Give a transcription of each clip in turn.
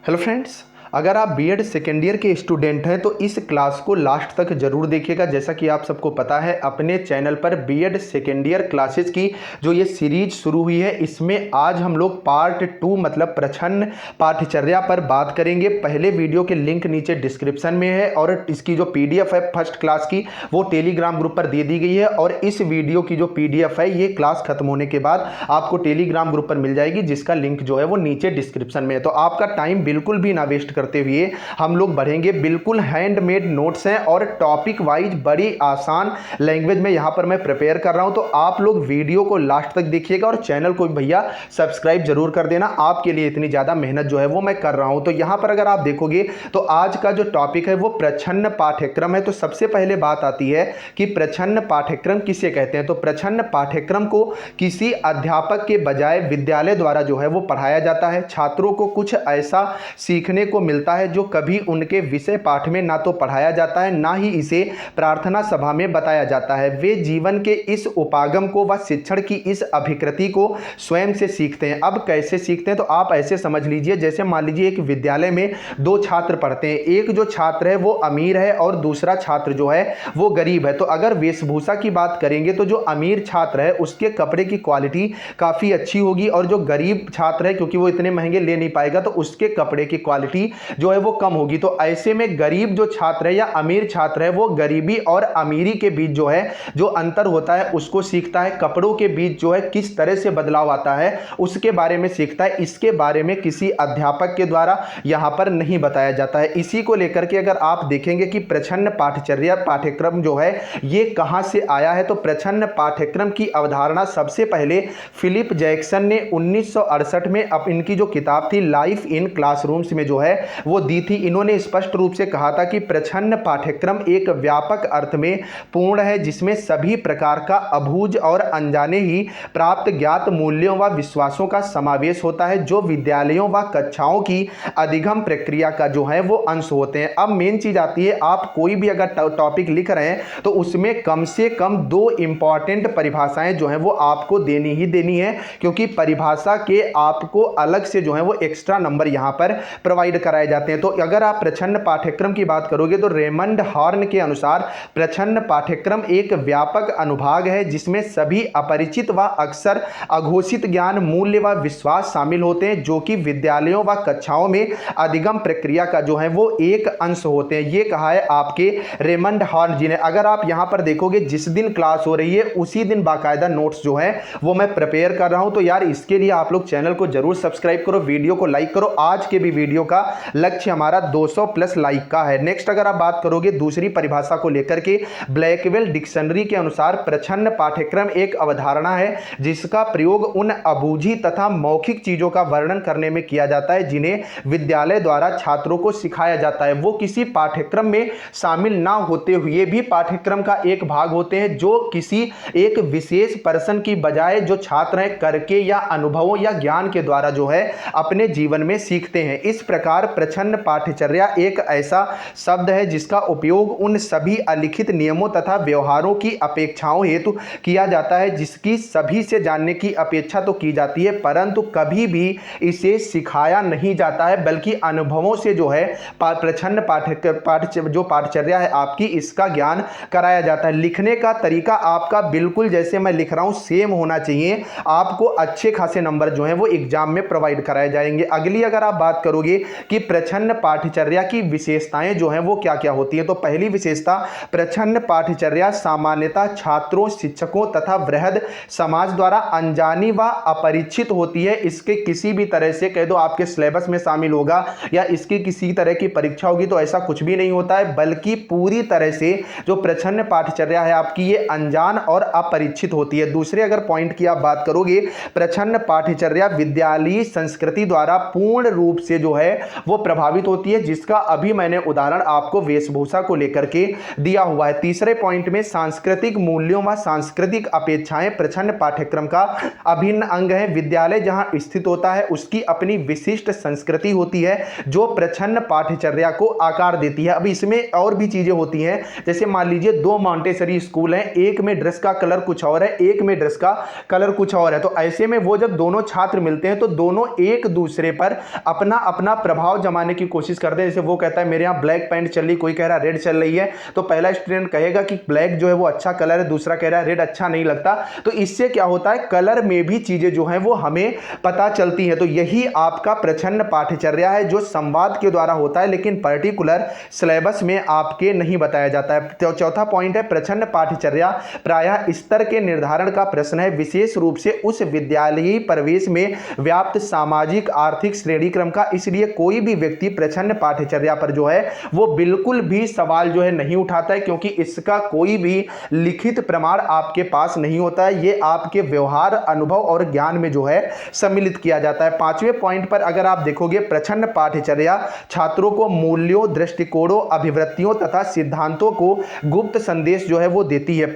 Hello friends, अगर आप BEd second year के स्टूडेंट हैं तो इस क्लास को लास्ट तक जरूर देखिएगा। जैसा कि आप सबको पता है, अपने चैनल पर बीएड सेकेंड ईयर क्लासेस की जो ये सीरीज शुरू हुई है, इसमें आज हम लोग पार्ट 2 मतलब प्रछन्न पाठ्यचर्या पर बात करेंगे। पहले वीडियो के लिंक नीचे डिस्क्रिप्शन में है और इसकी जो पीडीएफ है फर्स्ट क्लास की वो टेलीग्राम ग्रुप पर दे दी गई है। और इस वीडियो की जो पीडीएफ है ये क्लास खत्म होने के बाद आपको टेलीग्राम ग्रुप पर मिल जाएगी, जिसका लिंक जो है वो नीचे डिस्क्रिप्शन में है। तो आपका टाइम बिल्कुल भी ना वेस्ट करते हुए हम लोग बढ़ेंगे। बिल्कुल हैंडमेड नोट्स हैं और टॉपिक वाइज बड़ी आसान लैंग्वेज में यहां पर मैं प्रिपेयर कर रहा हूं। तो आप लोग वीडियो को लास्ट तक देखिएगा और चैनल को भी भैया सब्सक्राइब जरूर कर देना। आपके लिए इतनी ज्यादा मेहनत जो है वो मैं कर रहा हूं। तो यहां पर अगर आप देखोगे तो आज का जो टॉपिक है वो प्रछन्न पाठ्यक्रम है। तो सबसे पहले बात आती है कि प्रछन्न पाठ्यक्रम किसे कहते हैं। तो प्रछन्न पाठ्यक्रम को किसी अध्यापक के बजाय विद्यालय द्वारा जो है वो पढ़ाया जाता है। छात्रों को कुछ ऐसा सीखने को मिलता है जो कभी उनके विषय पाठ में ना तो पढ़ाया जाता है, ना ही इसे प्रार्थना सभा में बताया जाता है। वे जीवन के इस उपागम को व शिक्षण की इस अभिकृति को स्वयं से सीखते हैं। अब कैसे सीखते हैं, तो आप ऐसे समझ लीजिए, जैसे मान लीजिए एक विद्यालय में दो छात्र पढ़ते हैं। एक जो छात्र है वो अमीर है और दूसरा छात्र जो है वो गरीब है। तो अगर वेशभूषा की बात करेंगे तो जो अमीर छात्र है उसके कपड़े की क्वालिटी काफ़ी अच्छी होगी, और जो गरीब छात्र है क्योंकि वो इतने महंगे ले नहीं पाएगा तो उसके कपड़े की क्वालिटी जो है वो कम होगी। तो ऐसे में गरीब जो छात्र है या अमीर छात्र है वो गरीबी और अमीरी के बीच जो है जो अंतर होता है उसको सीखता है। कपड़ों के बीच जो है किस तरह से बदलाव आता है उसके बारे में सीखता है। इसके बारे में किसी अध्यापक के द्वारा यहां पर नहीं बताया जाता है। इसी को लेकर के अगर आप देखेंगे कि प्रछन्न पाठ्यचर्या पाठ्यक्रम जो है ये कहां से आया है, तो प्रछन्न पाठ्यक्रम की अवधारणा सबसे पहले फिलिप जैक्सन ने 1968 में अब इनकी जो किताब थी लाइफ इन क्लासरूम्स में जो है वो दी थी। इन्होंने स्पष्ट रूप से कहा था कि प्रछन्न पाठ्यक्रम एक व्यापक अर्थ में पूर्ण है, जिसमें सभी प्रकार का अबूझ और अनजाने ही प्राप्त ज्ञात मूल्यों व विश्वासों का समावेश होता है, जो विद्यालयों व कक्षाओं की अधिगम प्रक्रिया का जो है वो अंश होते हैं। अब मेन चीज आती है, आप कोई भी अगर टॉपिक लिख रहे हैं तो उसमें कम से कम 2 इंपॉर्टेंट परिभाषाएं जो है वो आपको देनी ही देनी है, क्योंकि परिभाषा के आपको अलग से जो है वो एक्स्ट्रा नंबर यहां पर प्रोवाइड कराए जाते हैं। तो अगर आप प्रछन्न पाठ्यक्रम की बात करोगे तो रेमंड हॉर्न के अनुसार प्रछन्न पाठ्यक्रम एक व्यापक अनुभाग है जिसमें सभी अपरिचित व अक्सर अघोषित ज्ञान, मूल्य व विश्वास शामिल होते हैं, जो कि विद्यालयों व कक्षाओं में अधिगम प्रक्रिया का जो है वो एक अंश होते हैं। ये कहा है आपके रेमंड हॉर्न जी ने। अगर आप यहां पर देखोगे जिस दिन क्लास हो रही है उसी दिन बाकायदा नोट्स जो है वो मैं प्रिपेयर कर रहा हूं। तो यार इसके लिए आप लोग चैनल को जरूर सब्सक्राइब करो, वीडियो को लाइक करो। आज के भी वीडियो का लक्ष्य हमारा 200 प्लस लाइक का है। नेक्स्ट अगर आप बात करोगे दूसरी परिभाषा को लेकर के, ब्लैकवेल डिक्शनरी के अनुसार प्रछन्न पाठ्यक्रम एक अवधारणा है जिसका प्रयोग उन अबूझी तथा मौखिक चीजों का वर्णन करने में किया जाता है जिन्हें विद्यालय द्वारा छात्रों को सिखाया जाता है। वो किसी पाठ्यक्रम में शामिल ना होते हुए भी पाठ्यक्रम का एक भाग होते हैं, जो किसी एक विशेष पर्सन की बजाय जो छात्र हैं करके या अनुभवों या ज्ञान के द्वारा जो है अपने जीवन में सीखते हैं। इस प्रकार प्रछन्न पाठ्यचर्या एक ऐसा शब्द है जिसका उपयोग उन सभी अलिखित नियमों तथा व्यवहारों की अपेक्षाओं हेतु किया जाता है जिसकी सभी से जानने की अपेक्षा तो की जाती है, परंतु कभी भी इसे सिखाया नहीं जाता है, बल्कि अनुभवों से जो है प्रछन्न पाठ्यचर्या है आपकी इसका ज्ञान कराया जाता है। लिखने का तरीका आपका बिल्कुल जैसे मैं लिख रहा हूं सेम होना चाहिए। आपको अच्छे खासे नंबर जो है वो एग्जाम में प्रोवाइड कराए जाएंगे। अगली अगर आप बात करोगे कि प्रछन्न पाठ्यचर्या की विशेषताएं जो हैं वो क्या क्या होती हैं, तो पहली विशेषता, प्रछन्न पाठ्यचर्या सामान्यतः छात्रों, शिक्षकों तथा वृहद समाज द्वारा अनजानी व अपरिचित होती है। इसके किसी भी तरह से कह दो आपके सिलेबस में शामिल होगा या इसकी किसी तरह की परीक्षा होगी तो ऐसा कुछ भी नहीं होता है, बल्कि पूरी तरह से जो प्रछन्न पाठ्यचर्या है आपकी ये अनजान और अपरिचित होती है। दूसरे अगर पॉइंट की आप बात करोगे, प्रछन्न पाठ्यचर्या विद्यालयी संस्कृति द्वारा पूर्ण रूप से जो है वो प्रभावित होती है, जिसका अभी मैंने उदाहरण आपको वेशभूषा को लेकर के दिया हुआ है। तीसरे पॉइंट में सांस्कृतिक मूल्यों व सांस्कृतिक अपेक्षाएं प्रछन्न पाठ्यक्रम का अभिन्न अंग है। विद्यालय जहां स्थित होता है उसकी अपनी विशिष्ट संस्कृति होती है जो प्रछन्न पाठ्यचर्या को आकार देती है। अब इसमें और भी चीजें होती हैं, जैसे मान लीजिए 2 मॉन्टेसरी स्कूल हैं, एक में ड्रेस का कलर कुछ और है, एक में ड्रेस का कलर कुछ और है। तो ऐसे में वो जब दोनों छात्र मिलते हैं तो दोनों एक दूसरे पर अपना अपना प्रभाव जमाने की कोशिश करते हैं। जैसे वो कहता है मेरे यहाँ ब्लैक पैंट चल रही, कोई कह रहा है रेड चल रही है, तो पहला स्टूडेंट कहेगा कि ब्लैक जो है वो अच्छा कलर है, दूसरा कह रहा है रेड अच्छा नहीं लगता। तो इससे क्या होता है, कलर में भी चीजें जो है वो हमें पता चलती है। तो यही आपका प्रच्छन्न पाठ्यचर्या है जो संवाद के द्वारा होता है, लेकिन पर्टिकुलर सिलेबस में आपके नहीं बताया जाता है। तो चौथा पॉइंट है प्रच्छन्न पाठ्यचर्या प्रायः स्तर के निर्धारण का प्रश्न है, विशेष रूप से उस विद्यालयी परिवेश में व्याप्त सामाजिक आर्थिक श्रेणी क्रम का। इसलिए कोई भी व्यक्ति प्रच्छन्न पाठ्यचर्या पर जो है वो बिल्कुल भी सवाल जो है नहीं उठाता है, क्योंकि इसका कोई भी लिखित प्रमाण आपके पास नहीं होता है। ये आपके व्यवहार, अनुभव और ज्ञान में जो है सम्मिलित किया जाता है। पांचवें पॉइंट पर अगर आप देखोगे, प्रच्छन्न पाठ्यचर्या छात्रों को मूल्यों, दृष्टिकोणों, अभिवृत्तियों तथा सिद्धांतों को गुप्त संदेश जो है वो देती है।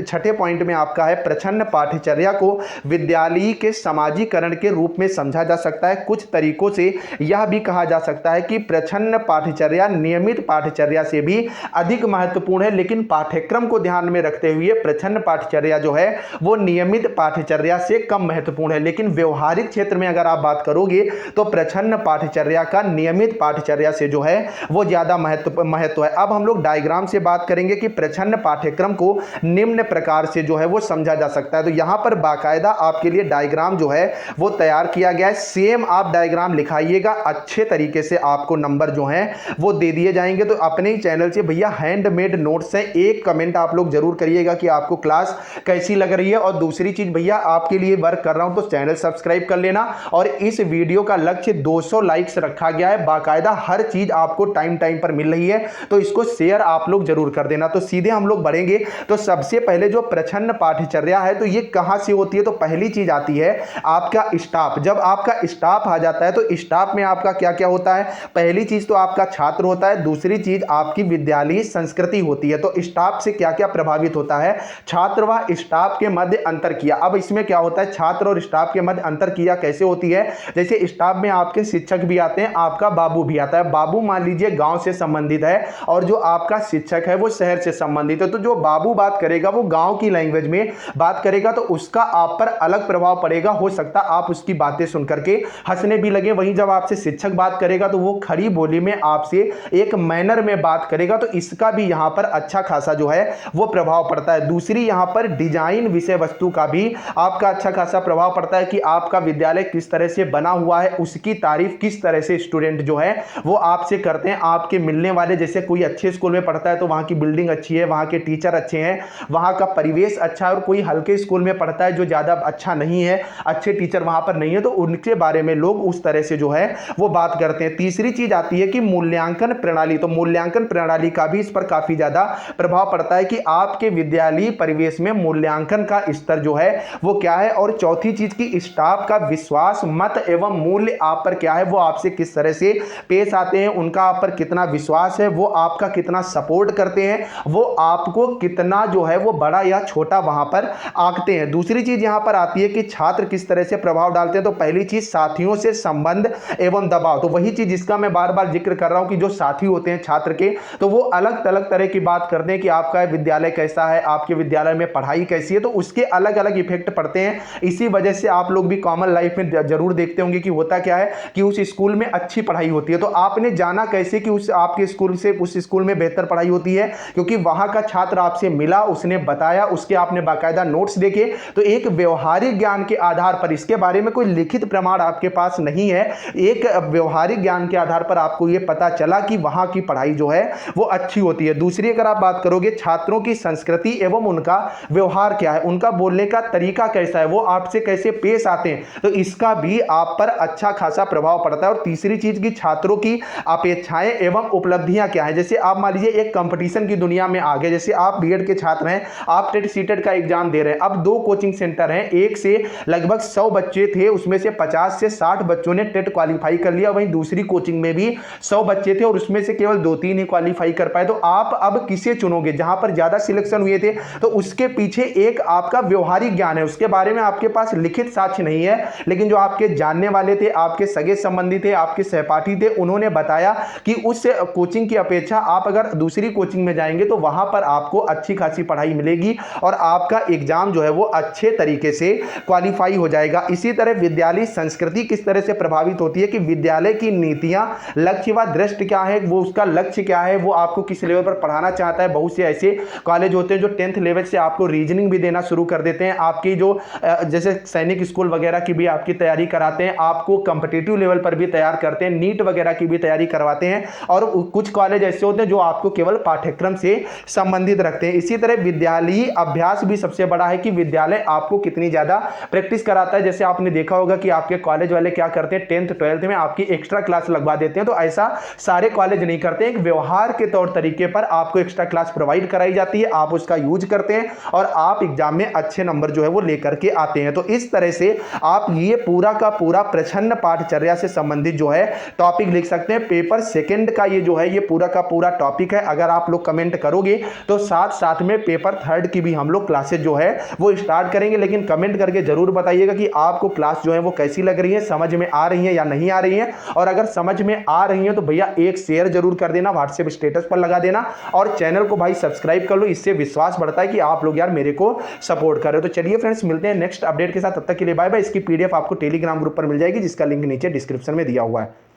छठे पॉइंट में आपका है प्रच्छन्न पाठ्यचर्या को विद्यालय के समाजीकरण के रूप में समझा जा सकता है। कुछ तरीकों से यह भी कहा जा सकता है कि प्रच्छन्न पाठ्यचर्या नियमित पाठ्यचर्या से भी अधिक महत्वपूर्ण है, लेकिन पाठ्यक्रम को ध्यान में रखते हुए प्रच्छन्न पाठ्यचर्या जो है वो नियमित पाठ्यचर्या से कम महत्वपूर्ण है। लेकिन व्यवहारिक क्षेत्र में अगर आप बात करोगे तो प्रच्छन्न पाठ्यचर्या का नियमित पाठ्यचर्या से जो है वो ज्यादा महत्व है। अब हम लोग डायग्राम से बात करेंगे कि प्रच्छन्न पाठ्यक्रम को निम्न प्रकार से जो है वो समझा जा सकता है। तो यहां पर बाकायदा आपके लिए डायग्राम जो है वो तैयार किया गया है। सेम आप डायग्राम लिखाइएगा, अच्छे तरीके से आपको नंबर जो है वो दे दिए जाएंगे। तो अपने ही चैनल से भैया हैंडमेड नोट्स हैं, एक कमेंट आप लोग जरूर करिएगा कि आपको क्लास कैसी लग रही है। और दूसरी चीज भैया, आपके लिए वर्क कर रहा हूं तो चैनल सब्सक्राइब कर लेना। और इस वीडियो का लक्ष्य 200 लाइक्स रखा गया है, बाकायदा हर चीज आपको टाइम पर मिल रही है, तो इसको शेयर आप लोग जरूर कर देना। तो सीधे हम लोग बढ़ेंगे। तो सबसे पहले जो प्रच्छन्न पाठ्यचर्या है तो ये कहां से होती है, तो पहली चीज आती है आपका स्टाफ। जब आपका स्टाफ आ जाता है तो स्टाफ में आपका क्या क्या होता है, पहली चीज तो आपका छात्र होता है, दूसरी चीज आपकी विद्यालयी संस्कृति होती है। तो स्टाफ से क्या क्या प्रभावित होता है, छात्र व स्टाफ के मध्य अंतर किया। अब इसमें क्या होता है, छात्र और स्टाफ के मध्य अंतर किया कैसे होती है, जैसे स्टाफ में आपके शिक्षक भी आते हैं, आपका बाबू भी आता है। बाबू मान लीजिए गांव से संबंधित है और जो आपका शिक्षक है वो शहर से संबंधित है। तो जो बाबू बात करेगा वो गांव की लैंग्वेज में बात करेगा, तो उसका आप पर अलग प्रभाव पड़ेगा। हो सकता आप उसकी बातें सुन करके हंसने भी लगे। वहीं जब आपसे शिक्षक बात करेगा तो वो खड़ी बोली में आपसे एक मैनर में बात करेगा, तो इसका भी यहां पर अच्छा खासा जो है वो प्रभाव पड़ता है। दूसरी यहां पर डिजाइन विषय वस्तु का भी आपका अच्छा खासा प्रभाव पड़ता है कि आपका विद्यालय किस तरह से बना हुआ है, उसकी तारीफ किस तरह से स्टूडेंट जो है वो आपसे करते हैं। आपके मिलने वाले, जैसे कोई अच्छे स्कूल में पढ़ता है तो वहां की बिल्डिंग अच्छी है, वहां के टीचर अच्छे हैं, वहां का परिवेश अच्छा है। और कोई हल्के स्कूल में पढ़ता है जो ज्यादा अच्छा नहीं है, अच्छे टीचर वहां पर नहीं है, तो उनके बारे में लोग उस तरह से जो है वो बात करते हैं। तीसरी चीज आती है कि मूल्यांकन प्रणाली। तो मूल्यांकन प्रणाली का भी इस पर काफी ज्यादा प्रभाव पड़ता है कि आपके विद्यालयी परिवेश में मूल्यांकन का स्तर जो है वो क्या है। और चौथी चीज की स्टाफ का विश्वास, मत एवं मूल्य आप पर क्या है, वो आपसे किस तरह से पेश आते हैं, उनका आप पर कितना विश्वास है, वो आपका कितना सपोर्ट करते हैं, वो आपको कितना जो है वो बड़ा या छोटा वहां पर आंकते हैं। दूसरी चीज यहां पर आती है कि छात्र किस तरह से प्रभाव डालते हैं। तो पहली चीज साथियों से संबंध एवं दबाव। तो वही चीज जिसका मैं बार बार जिक्र कर रहा हूं कि जो साथी होते हैं छात्र के, तो वो अलग अलग तरह की बात करते हैं कि आपका विद्यालय कैसा है, आपके विद्यालय में पढ़ाई कैसी है, तो उसके अलग अलग इफेक्ट पड़ते हैं। इसी वजह से आप लोग भी कॉमन लाइफ में जरूर देखते होंगे कि होता क्या है कि उस स्कूल में अच्छी पढ़ाई होती है। तो आपने जाना कैसे कि उस आपके स्कूल से उस स्कूल में बेहतर पढ़ाई होती है, क्योंकि वहां का छात्र आपसे मिला, उसने बताया, उसके आपने बाकायदा नोट्स देखे। तो एक व्यवहारिक ज्ञान के आधार पर, इसके बारे में कोई लिखित प्रमाण आपके पास नहीं है, एक व्यवहारिक ज्ञान के आधार पर आपको यह पता चला कि वहां की पढ़ाई जो है वो अच्छी होती है। दूसरी अगर आप बात करोगे छात्रों की संस्कृति एवं उनका व्यवहार क्या है, उनका बोलने का तरीका कैसा है, वो आपसे कैसे पेश आते हैं, तो इसका भी आप पर अच्छा खासा प्रभाव पड़ता है। और तीसरी चीज की छात्रों की अपेक्षाएं एवं उपलब्धियां क्या है। जैसे आप मान लीजिए एक कंपटीशन की दुनिया में आ गए, जैसे आप बीएड के छात्र हैं, आप टेट सीटेट का एग्जाम दे रहे हैं। अब 2 कोचिंग सेंटर हैं, एक से लगभग 100 बच्चे थे, उसमें से 50 से 60 बच्चों ने टेट क्वालिफाई कर लिया। वहीं दूसरी कोचिंग में भी 100 बच्चे थे और उसमें से केवल 2-3 ही क्वालिफाई कर पाए। तो आप अब किसे चुनोगे, जहां पर ज्यादा सिलेक्शन हुए थे, तो उसके पीछे एक आपका व्यवहारिक ज्ञान है, उसके बारे में आपके पास लिखित साक्ष्य नहीं है, लेकिन जो आपके जानने वाले थे, आपके सगे संबंधी थे, आपके सहपाठी थे, उन्होंने बताया कि उस कोचिंग की अपेक्षा आप अगर दूसरी कोचिंग में जाएंगे तो वहां पर आपको अच्छी खासी पढ़ाई मिलेगी और आपका एग्जाम जो है वो अच्छे तरीके से क्वालिफाई हो जाएगा। इसी तरह विद्यालय संस्कृति किस तरह से प्रभावित होती है कि विद्यालय विद्यालय की नीतियां, लक्ष्य व दृष्टि क्या है, वो उसका लक्ष्य क्या है, वो आपको किस लेवल पर पढ़ाना चाहता है। बहुत से ऐसे कॉलेज होते हैं जो 10th लेवल से आपको रीजनिंग भी देना शुरू कर देते हैं, आपकी जो जैसे सैनिक स्कूल वगैरह की भी आपकी तैयारी कराते हैं, आपको कंपिटिटिव लेवल पर भी तैयार करते हैं, नीट वगैरह की भी तैयारी करवाते हैं। और कुछ कॉलेज ऐसे होते हैं जो आपको केवल पाठ्यक्रम से संबंधित रखते हैं। इसी तरह विद्यालयी अभ्यास भी सबसे बड़ा है कि विद्यालय आपको कितनी ज्यादा प्रैक्टिस कराता है। जैसे आपने देखा होगा कि आपके कॉलेज वाले क्या करते हैं, 10th 12th में आपकी एक्स्ट्रा क्लास लगवा देते हैं। तो ऐसा सारे कॉलेज नहीं करते, एक व्यवहार के तौर तरीके पर आपको एक्स्ट्रा क्लास प्रोवाइड कराई जाती है, आप उसका यूज करते हैं और आप एग्जाम में अच्छे नंबर जो है वो लेकर के आते हैं। तो इस तरह से आप ये पूरा का पूरा प्रछन्न पाठचर्या से संबंधित जो है टॉपिक लिख सकते हैं। पेपर सेकंड का ये जो है ये पूरा का पूरा टॉपिक है। अगर आप लोग कमेंट करोगे तो साथ साथ में पेपर थर्ड की भी हम लोग क्लासेस जो है वो स्टार्ट करेंगे। लेकिन कमेंट करके जरूर बताइएगा कि आपको क्लास जो है वो कैसी लग रही है, समझ में आ रही है या नहीं आ रही है। और अगर समझ में आ रही है तो भैया एक शेयर जरूर कर देना, व्हाट्सएप स्टेटस पर लगा देना और चैनल को भाई सब्सक्राइब कर लो। इससे विश्वास बढ़ता है कि आप लोग यार मेरे को सपोर्ट कर रहे हो। तो चलिए फ्रेंड्स, मिलते हैं नेक्स्ट अपडेट के साथ, तब तक के लिए बाय बाय। इसकी पीडीएफ आपको टेलीग्राम ग्रुप पर मिल जाएगी जिसका लिंक नीचे डिस्क्रिप्शन में दिया हुआ है।